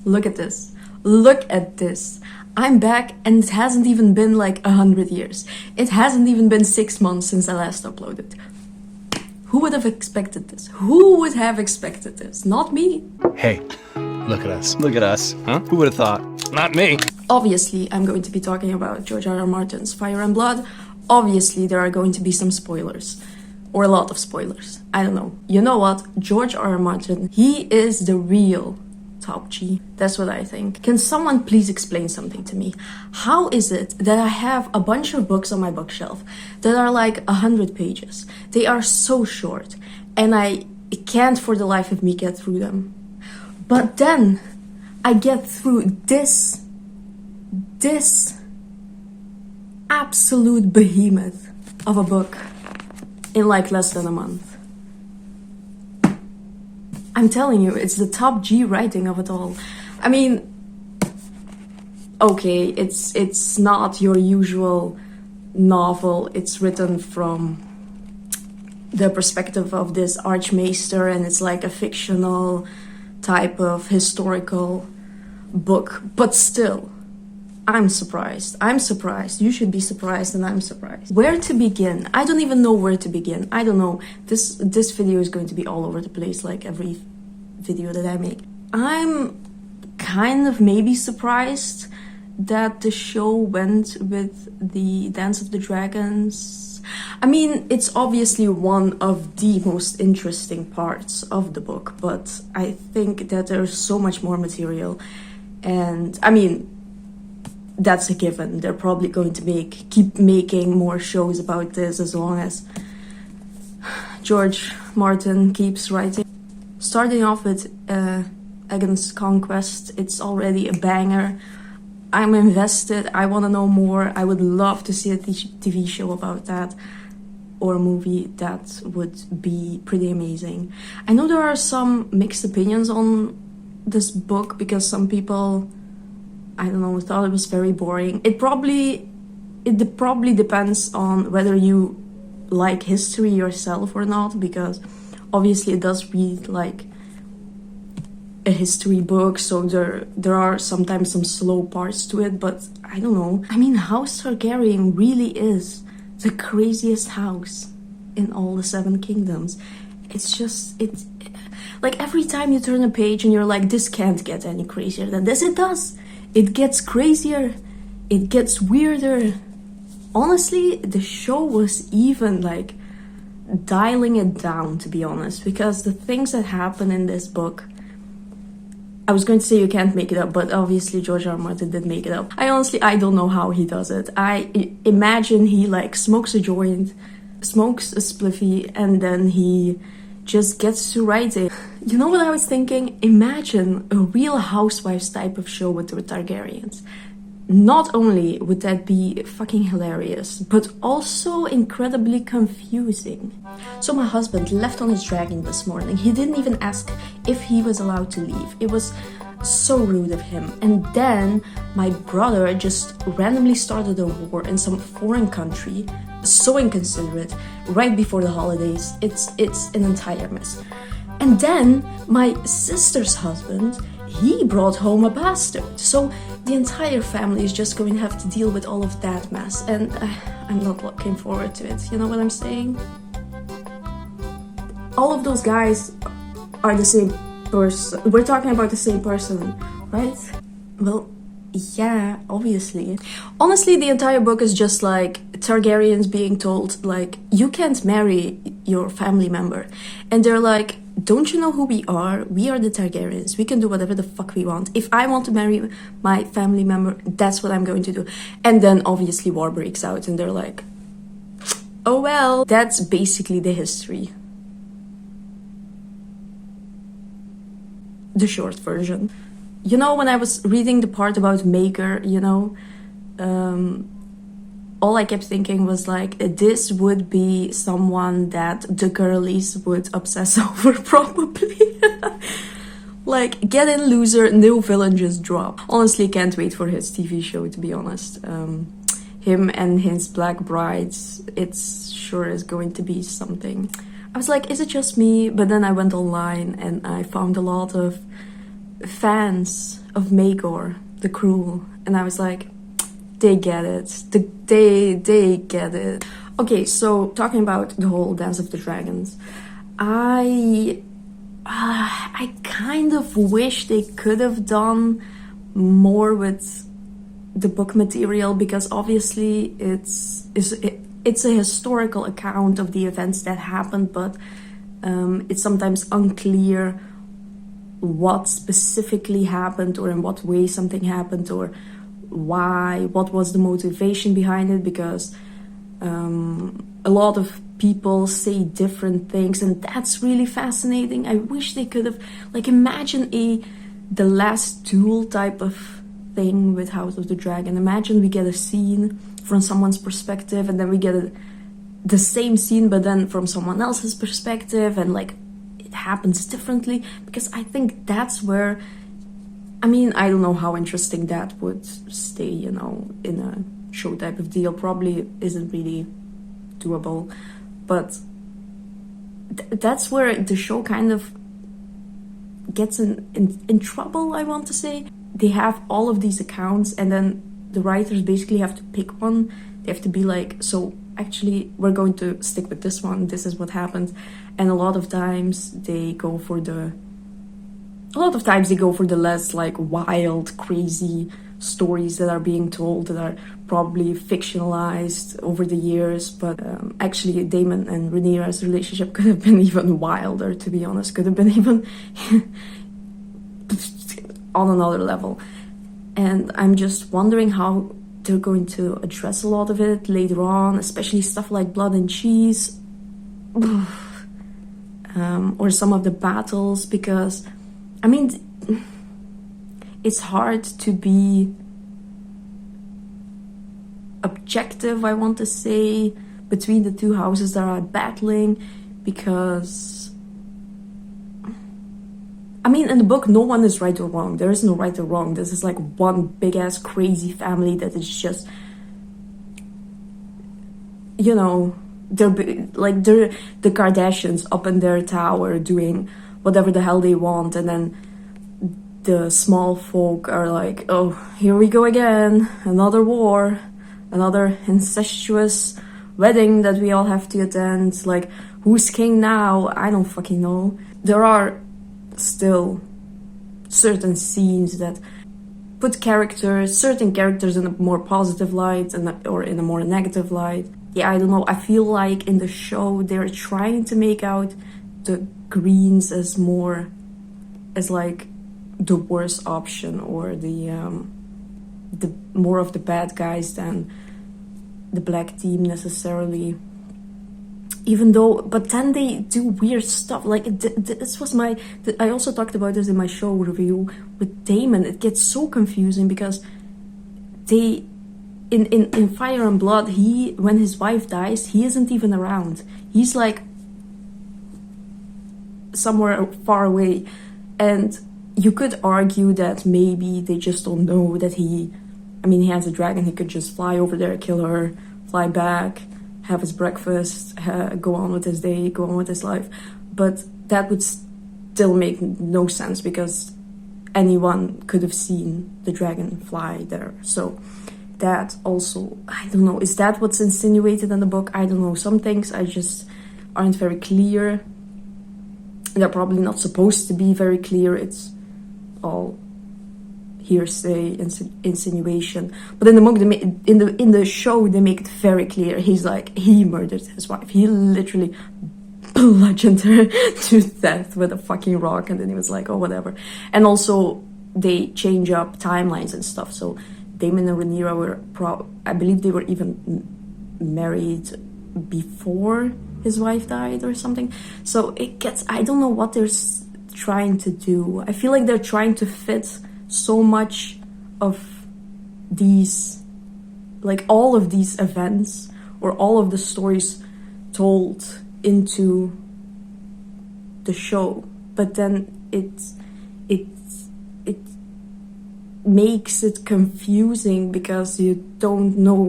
Look at this. Look at this. I'm back and it hasn't even been like 100 years. It hasn't even been 6 months since I last uploaded. Who would have expected this? Who would have expected this? Not me. Hey, look at us. Look at us, huh? Who would have thought? Not me. Obviously, I'm going to be talking about George R.R. Martin's Fire and Blood. Obviously, there are going to be some spoilers. Or a lot of spoilers. I don't know. You know what? George R.R. Martin, he is the real top G. That's what I think. Can someone please explain something to me? How is it that I have a bunch of books on my bookshelf that are like 100 pages? They are so short and I can't for the life of me get through them. But then I get through this absolute behemoth of a book in like less than a month. I'm telling you, it's the top G writing of it all. I mean, okay, it's not your usual novel. It's written from the perspective of this archmaester, and it's like a fictional type of historical book. But still, I'm surprised. I'm surprised. You should be surprised, and I'm surprised. Where to begin? I don't even know where to begin. I don't know. This video is going to be all over the place, like every video that I make. I'm kind of maybe surprised that the show went with the Dance of the Dragons. I mean, it's obviously one of the most interesting parts of the book, but I think that there's so much more material. And I mean, that's a given. They're probably going to keep making more shows about this as long as George Martin keeps writing. Starting off with Aegon's Conquest, it's already a banger. I'm invested. I want to know more. I would love to see a TV show about that, or a movie. That would be pretty amazing. I know there are some mixed opinions on this book because some people, I don't know, thought it was very boring. It probably depends on whether you like history yourself or not, because obviously it does read like a history book, so there are sometimes some slow parts to it, but I don't know. I mean, House Targaryen really is the craziest house in all the Seven Kingdoms. It's like every time you turn a page and you're like, this can't get any crazier than this. It does. It gets crazier. It gets weirder. Honestly, the show was even like dialing it down, to be honest, because the things that happen in this book, I was going to say you can't make it up, but obviously George R. R. Martin did make it up. I don't know how he does it. I imagine he like smokes a joint, smokes a spliffy, and then he just gets to writing. You know what I was thinking? Imagine a Real Housewives type of show with the Targaryens. Not only would that be fucking hilarious, but also incredibly confusing. So my husband left on his dragon this morning. He didn't even ask if he was allowed to leave. It was so rude of him. And then my brother just randomly started a war in some foreign country. So inconsiderate, right before the holidays. It's an entire mess. And then my sister's husband, he brought home a bastard. So the entire family is just going to have to deal with all of that mess. And I'm not looking forward to it. You know what I'm saying? All of those guys are the same person. We're talking about the same person, right? Well, yeah, obviously. Honestly, the entire book is just like Targaryens being told, like, you can't marry your family member. And they're like, don't you know who we are? We are the Targaryens. We can do whatever the fuck we want. If I want to marry my family member, that's what I'm going to do. And then obviously war breaks out and they're like, oh well. That's basically the history. The short version. You know, when I was reading the part about Maker, you know, all I kept thinking was like, this would be someone that the girlies would obsess over probably. Like, get in loser, no villain, just drop. Honestly, can't wait for his TV show, to be honest. Him and his Black Brides, it sure is going to be something. I was like, is it just me? But then I went online and I found a lot of fans of Maegor the Cruel, and I was like, they get it. They get it. Okay, so talking about the whole Dance of the Dragons, I kind of wish they could have done more with the book material, because obviously it's a historical account of the events that happened, but it's sometimes unclear what specifically happened, or in what way something happened, or what was the motivation behind it, because a lot of people say different things, and that's really fascinating. I wish they could have, like, imagine the last duel type of thing with House of the Dragon. Imagine we get a scene from someone's perspective, and then we get the same scene but then from someone else's perspective, and like it happens differently, because I think that's where, I mean, I don't know how interesting that would stay, you know, in a show type of deal. Probably isn't really doable, but that's where the show kind of gets in trouble, I want to say. They have all of these accounts, and then the writers basically have to pick one. They have to be like, so actually we're going to stick with this one, this is what happened. And a lot of times they go for the less like wild, crazy stories that are being told, that are probably fictionalized over the years. But actually Daemon and Rhaenyra's relationship could have been even wilder, to be honest. Could have been even on another level. And I'm just wondering how they're going to address a lot of it later on, especially stuff like Blood and Cheese, or some of the battles, because I mean, it's hard to be objective, I want to say, between the two houses that are battling, because I mean, in the book, no one is right or wrong. There is no right or wrong. This is like one big-ass crazy family that is just, you know, they're the Kardashians up in their tower doing whatever the hell they want, and then the small folk are like, oh, here we go again, another war, another incestuous wedding that we all have to attend. Like, who's king now? I don't fucking know. There are still certain scenes that put certain characters in a more positive light or in a more negative light. Yeah, I don't know. I feel like in the show they're trying to make out the Greens as like the worst option, or the more of the bad guys than the black team necessarily. Even though, but then they do weird stuff. Like this was I also talked about this in my show review with Daemon. It gets so confusing because they, in Fire and Blood, when his wife dies, he isn't even around. He's like somewhere far away, and you could argue that maybe they just don't know that he has a dragon. He could just fly over there, kill her, fly back, have his breakfast, go on with his day, go on with his life. But that would still make no sense, because anyone could have seen the dragon fly there. So that also, I don't know, is that what's insinuated in the book? I don't know. Some things I just aren't very clear. They're probably not supposed to be very clear. It's all hearsay, insinuation. But in the book, in the show, they make it very clear. He's like, he murdered his wife. He literally bludgeoned her to death with a fucking rock, and then he was like, oh, whatever. And also, they change up timelines and stuff. So Daemon and Rhaenyra were, I believe they were even married before his wife died or something. So it gets, I don't know what they're trying to do. I feel like they're trying to fit so much of these, like all of these events or all of the stories told into the show, but then it makes it confusing, because you don't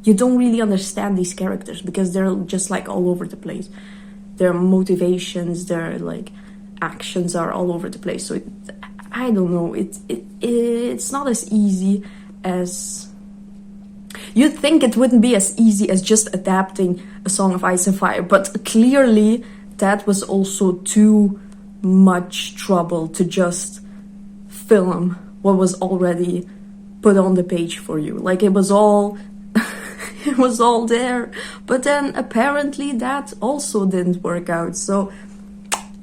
really understand these characters, because they're just like all over the place. Their motivations, their like actions are all over the place. So I don't know, it's not as easy as... You'd think it wouldn't be as easy as just adapting A Song of Ice and Fire, but clearly that was also too much trouble to just film what was already put on the page for you. Like, it was all it was all there, but then apparently that also didn't work out, so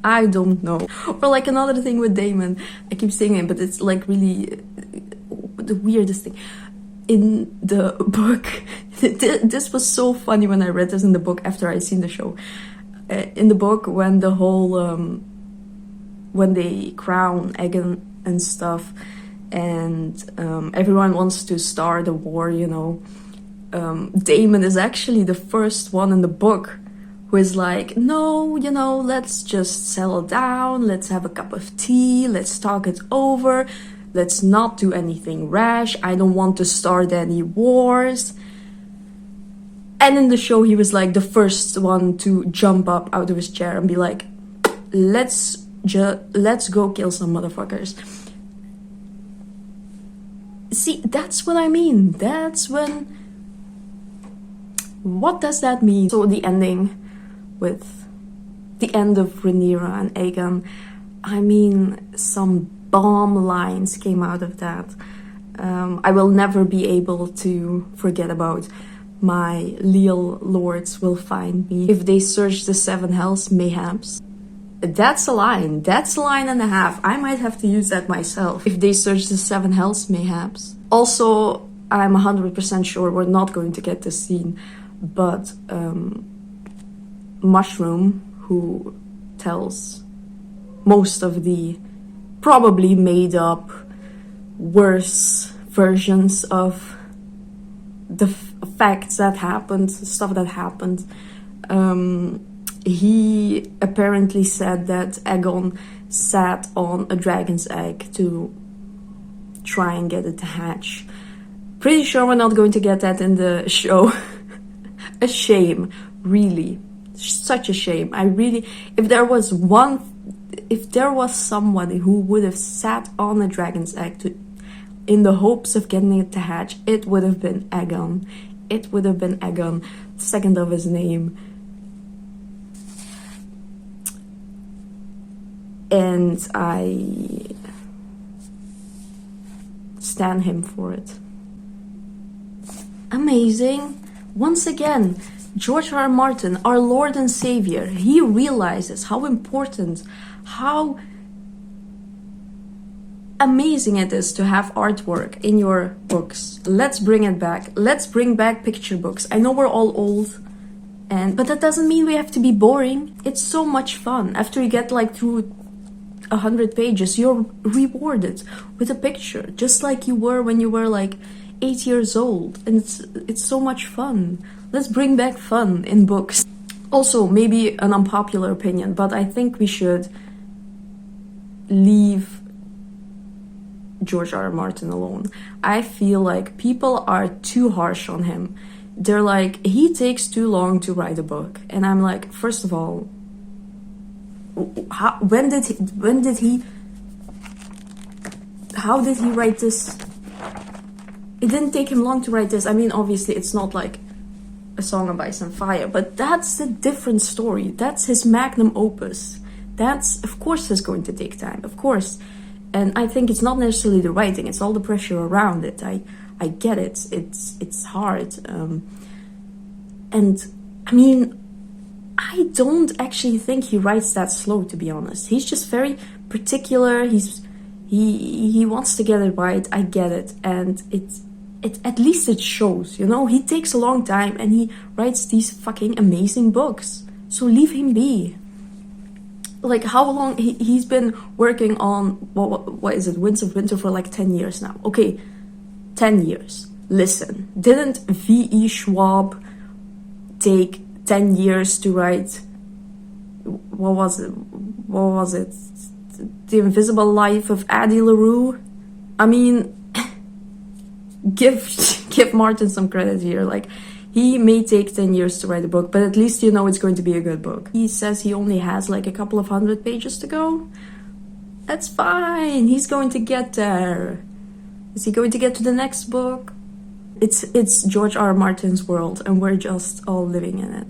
I don't know. Or like another thing with Damon, I keep saying it, but it's like really the weirdest thing. In the book, this was so funny when I read this in the book after I'd seen the show. In the book, when the whole when they crown Aegon and stuff, and everyone wants to start a war, you know, Damon is actually the first one in the book who is like, no, you know, let's just settle down, let's have a cup of tea, let's talk it over, let's not do anything rash, I don't want to start any wars. And in the show, he was like the first one to jump up out of his chair and be like, let's go kill some motherfuckers. See, that's what I mean. That's when... What does that mean? So the ending with the end of Rhaenyra and Aegon, I mean, some bomb lines came out of that. I will never be able to forget about my leal lords will find me if they search the seven hells, mayhaps. That's a line. That's a line and a half. I might have to use that myself. If they search the seven hells, mayhaps. Also, I'm 100% sure we're not going to get this scene, but Mushroom, who tells most of the probably made up worse versions of the facts that happened, stuff that happened, he apparently said that Aegon sat on a dragon's egg to try and get it to hatch. Pretty sure we're not going to get that in the show. A shame, really. Such a shame. I really... If there was somebody who would have sat on a dragon's egg in the hopes of getting it to hatch, it would have been Aegon. It would have been Aegon, second of his name. And I stan him for it. Amazing. Once again, George R. R. Martin, our Lord and Savior, he realizes how important, how amazing it is to have artwork in your books. Let's bring it back. Let's bring back picture books. I know we're all old, but that doesn't mean we have to be boring. It's so much fun. After you get like through 100 pages, you're rewarded with a picture, just like you were when you were like 8 years old, and it's so much fun. Let's bring back fun in books. Also, maybe an unpopular opinion, but I think we should leave George R. R. Martin alone. I feel like people are too harsh on him. They're like, he takes too long to write a book, and I'm like, first of all, how did he write this? It didn't take him long to write this. I mean, obviously, it's not like A Song of Ice and Fire, but that's a different story. That's his magnum opus. That's, of course, is going to take time, of course. And I think it's not necessarily the writing, it's all the pressure around it. I get it. It's hard. And, I mean, I don't actually think he writes that slow, to be honest. He's just very particular. He wants to get it right. I get it, and it at least it shows. You know, he takes a long time and he writes these fucking amazing books. So leave him be. Like, how long he's been working on what is it, Winds of Winter for like 10 years now. Okay, 10 years. Listen, didn't V.E. Schwab take 10 years to write, what was it? The Invisible Life of Addie LaRue? I mean, give Martin some credit here. Like, he may take 10 years to write a book, but at least you know it's going to be a good book. He says he only has like a couple of 100 pages to go. That's fine. He's going to get there. Is he going to get to the next book? It's George R. R. Martin's world, and we're just all living in it.